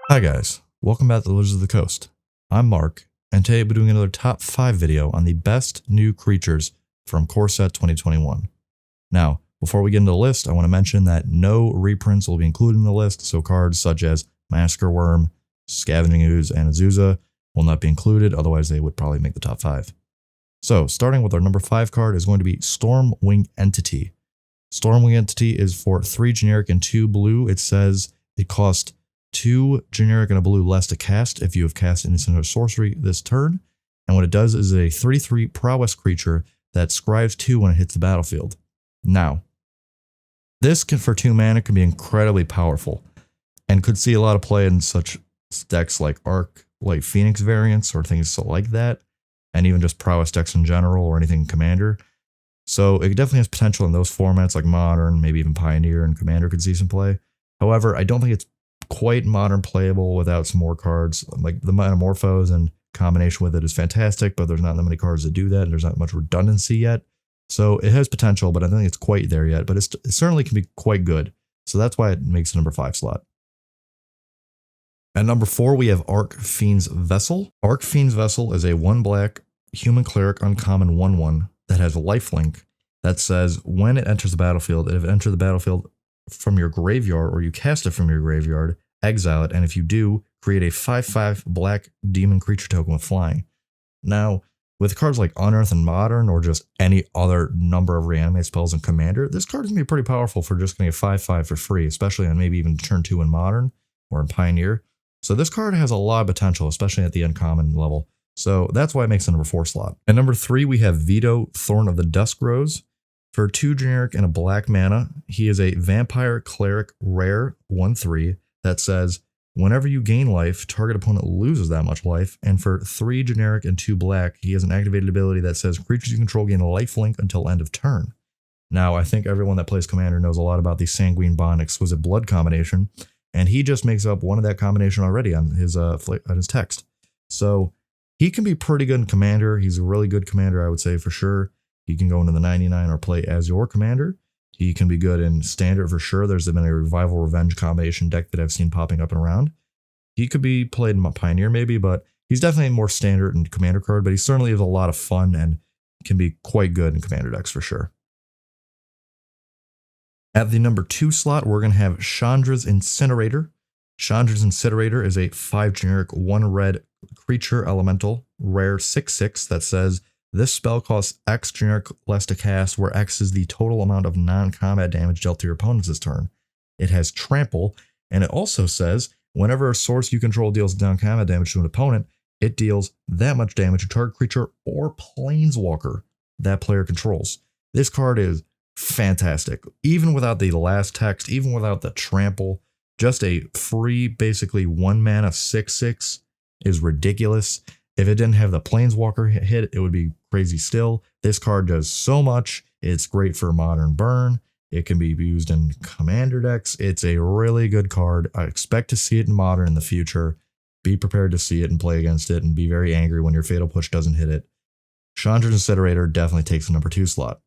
Hi guys, welcome back to the Lizards of the Coast. I'm Mark, and today we're doing another top 5 video on the best new creatures from Core Set 2021. Now, before we get into the list, I want to mention that no reprints will be included in the list, so cards such as Massacre Worm, Scavenging Ooze, and Azusa will not be included, otherwise they would probably make the top 5. So, starting with our number 5 card is going to be Stormwing Entity. Stormwing Entity is for 3 generic and 2 blue. It says it costs 2 generic and a blue less to cast if you have cast instant or sorcery this turn. And what it does is a 3/3 prowess creature that scribes 2 when it hits the battlefield. Now, this for 2 mana can be incredibly powerful and could see a lot of play in such decks like Arc, like Phoenix variants or things like that, and even just prowess decks in general or anything Commander. So it definitely has potential in those formats like Modern, maybe even Pioneer and Commander could see some play. However, I don't think it's quite Modern playable without some more cards. Like the Metamorphose and combination with it is fantastic, but there's not that many cards that do that, and there's not much redundancy yet. So it has potential, but I don't think it's quite there yet, but it certainly can be quite good. So that's why it makes the number 5 slot. At number 4, we have Arc Fiends Vessel. Arc Fiends Vessel is a 1 black human cleric uncommon 1/1 that has a lifelink that says when it enters the battlefield, if it enters the battlefield from your graveyard or you cast it from your graveyard, exile it, and if you do, create a 5/5 black demon creature token with flying. Now, with cards like Unearth and Modern, or just any other number of reanimate spells in Commander, this card is going to be pretty powerful for just getting a 5/5 for free, especially on maybe even turn 2 in Modern or in Pioneer. So this card has a lot of potential, especially at the uncommon level. So that's why it makes the number 4 slot. At number 3, we have Vito, Thorn of the Dusk Rose. For 2 generic and a black mana, he is a Vampire Cleric rare 1/3 that says, whenever you gain life, target opponent loses that much life. And for 3 generic and 2 black, he has an activated ability that says creatures you control gain a lifelink until end of turn. Now, I think everyone that plays Commander knows a lot about the Sanguine Bond Exquisite Blood combination, and he just makes up one of that combination already on his text. So he can be pretty good in Commander. He's a really good Commander, I would say, for sure. He can go into the 99 or play as your Commander. He can be good in Standard for sure. There's been a Revival Revenge combination deck that I've seen popping up and around. He could be played in Pioneer maybe, but he's definitely more Standard and Commander card, but he certainly has a lot of fun and can be quite good in Commander decks for sure. At the number 2 slot, we're going to have Chandras Incendiary. Chandras Incendiary is a 5 generic 1 red creature elemental, rare 6/6 that says, this spell costs X generic less to cast, where X is the total amount of non-combat damage dealt to your opponents this turn. It has trample, and it also says, whenever a source you control deals non-combat damage to an opponent, it deals that much damage to target creature or planeswalker that player controls. This card is fantastic. Even without the last text, even without the trample, just a free, basically 1 mana 6/6 is ridiculous. If it didn't have the Planeswalker hit, it would be crazy still. This card does so much. It's great for Modern Burn. It can be used in Commander decks. It's a really good card. I expect to see it in Modern in the future. Be prepared to see it and play against it and be very angry when your Fatal Push doesn't hit it. Chandras Incendiary definitely takes the number 2 slot.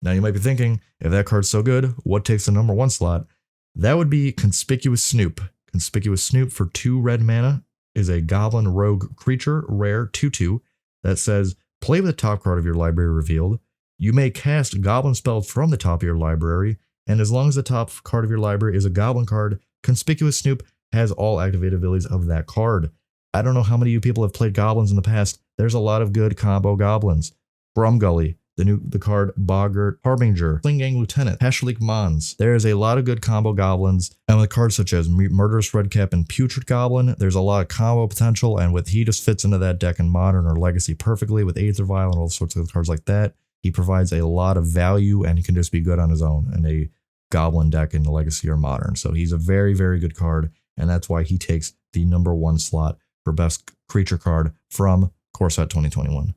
Now you might be thinking, if that card's so good, what takes the number 1 slot? That would be Contagious Snoop. Contagious Snoop for 2 red mana is a Goblin Rogue creature, rare 2/2, that says, play with the top card of your library revealed. You may cast Goblin spells from the top of your library, and as long as the top card of your library is a Goblin card, Contagious Snoop has all activated abilities of that card. I don't know how many of you people have played Goblins in the past. There's a lot of good combo Goblins. Brumgully, the card Boggart Harbinger, Klinggang Lieutenant, Hashlik Mons. There is a lot of good combo goblins, and with cards such as Murderous Redcap and Putrid Goblin, there's a lot of combo potential, and he just fits into that deck in Modern or Legacy perfectly with Aether Vial and all sorts of cards like that. He provides a lot of value, and he can just be good on his own in a Goblin deck in the Legacy or Modern. So he's a very, very good card, and that's why he takes the number 1 slot for best creature card from Core Set 2021.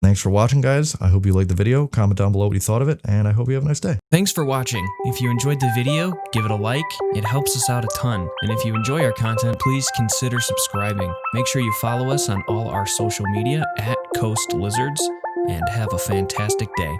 Thanks for watching, guys. I hope you liked the video. Comment down below what you thought of it, and I hope you have a nice day. Thanks for watching. If you enjoyed the video, give it a like. It helps us out a ton. And if you enjoy our content, please consider subscribing. Make sure you follow us on all our social media @Coast Lizards, and have a fantastic day.